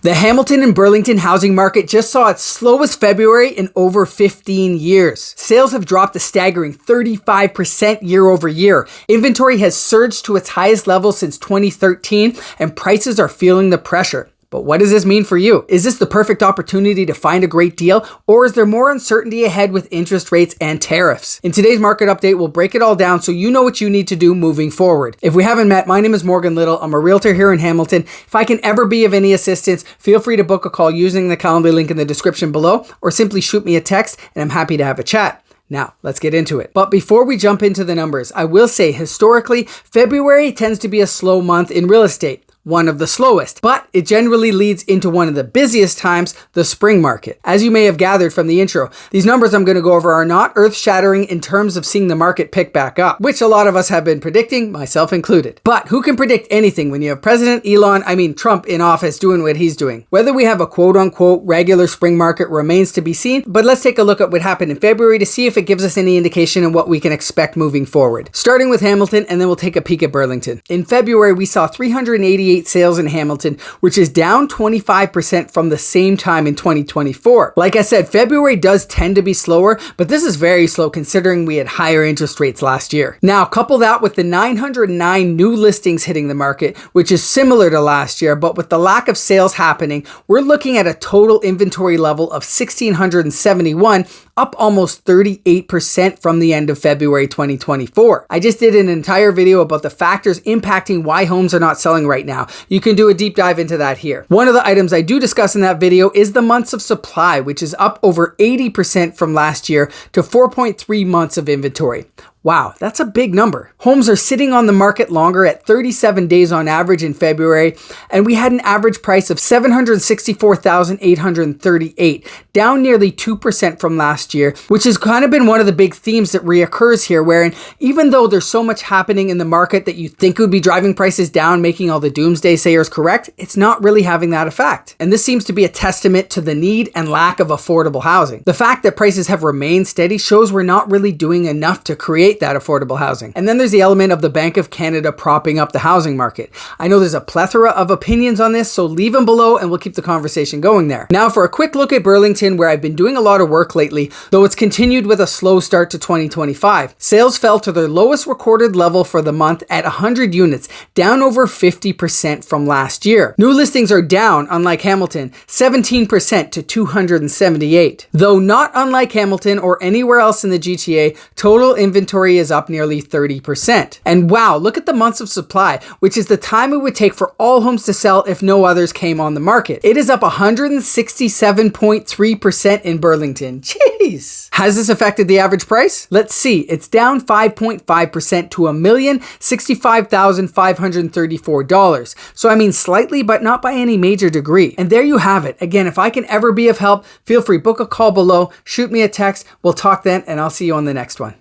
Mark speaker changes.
Speaker 1: The Hamilton and Burlington housing market just saw its slowest February in over 15 years. Sales have dropped a staggering 35% year over year. Inventory has surged to its highest level since 2013, and prices are feeling the pressure. But what does this mean for you? Is this the perfect opportunity to find a great deal, or is there more uncertainty ahead with interest rates and tariffs? In today's market update, we'll break it all down so you know what you need to do moving forward. If we haven't met, my name is Morgan Little. I'm a realtor here in Hamilton. If I can ever be of any assistance, feel free to book a call using the Calendly link in the description below, or simply shoot me a text and I'm happy to have a chat. Now, let's get into it. But before we jump into the numbers, I will say historically, February tends to be a slow month in real estate. One of the slowest, but it generally leads into one of the busiest times, the spring market. As you may have gathered from the intro, these numbers I'm going to go over are not earth-shattering in terms of seeing the market pick back up, which a lot of us have been predicting, myself included. But who can predict anything when you have Trump in office doing what he's doing? Whether we have a quote-unquote regular spring market remains to be seen, but let's take a look at what happened in February to see if it gives us any indication of what we can expect moving forward. Starting with Hamilton, and then we'll take a peek at Burlington. In February, we saw 388 sales in Hamilton, which is down 25% from the same time in 2024. Like I said, February does tend to be slower, but this is very slow considering we had higher interest rates last year. Now, couple that with the 909 new listings hitting the market, which is similar to last year, but with the lack of sales happening, we're looking at a total inventory level of 1,671, up almost 38% from the end of February 2024. I just did an entire video about the factors impacting why homes are not selling right now. You can do a deep dive into that here. One of the items I do discuss in that video is the months of supply, which is up over 80% from last year to 4.3 months of inventory. Wow, that's a big number. Homes are sitting on the market longer at 37 days on average in February, and we had an average price of $764,838, down nearly 2% from last year, which has kind of been one of the big themes that reoccurs here, wherein even though there's so much happening in the market that you think would be driving prices down, making all the doomsday sayers correct, it's not really having that effect. And this seems to be a testament to the need and lack of affordable housing. The fact that prices have remained steady shows we're not really doing enough to create that affordable housing. And then there's the element of the Bank of Canada propping up the housing market. I know there's a plethora of opinions on this, so leave them below and we'll keep the conversation going there. Now for a quick look at Burlington, where I've been doing a lot of work lately, though it's continued with a slow start to 2025. Sales fell to their lowest recorded level for the month at 100 units, down over 50% from last year. New listings are down, unlike Hamilton, 17% to 278. Though not unlike Hamilton or anywhere else in the GTA, total inventory is up nearly 30%. And wow, look at the months of supply, which is the time it would take for all homes to sell if no others came on the market. It is up 167.3% in Burlington. Jeez. Has this affected the average price? Let's see. It's down 5.5% to $1,065,534. So I mean slightly, but not by any major degree. And there you have it. Again, if I can ever be of help, feel free, book a call below, shoot me a text. We'll talk then, and I'll see you on the next one.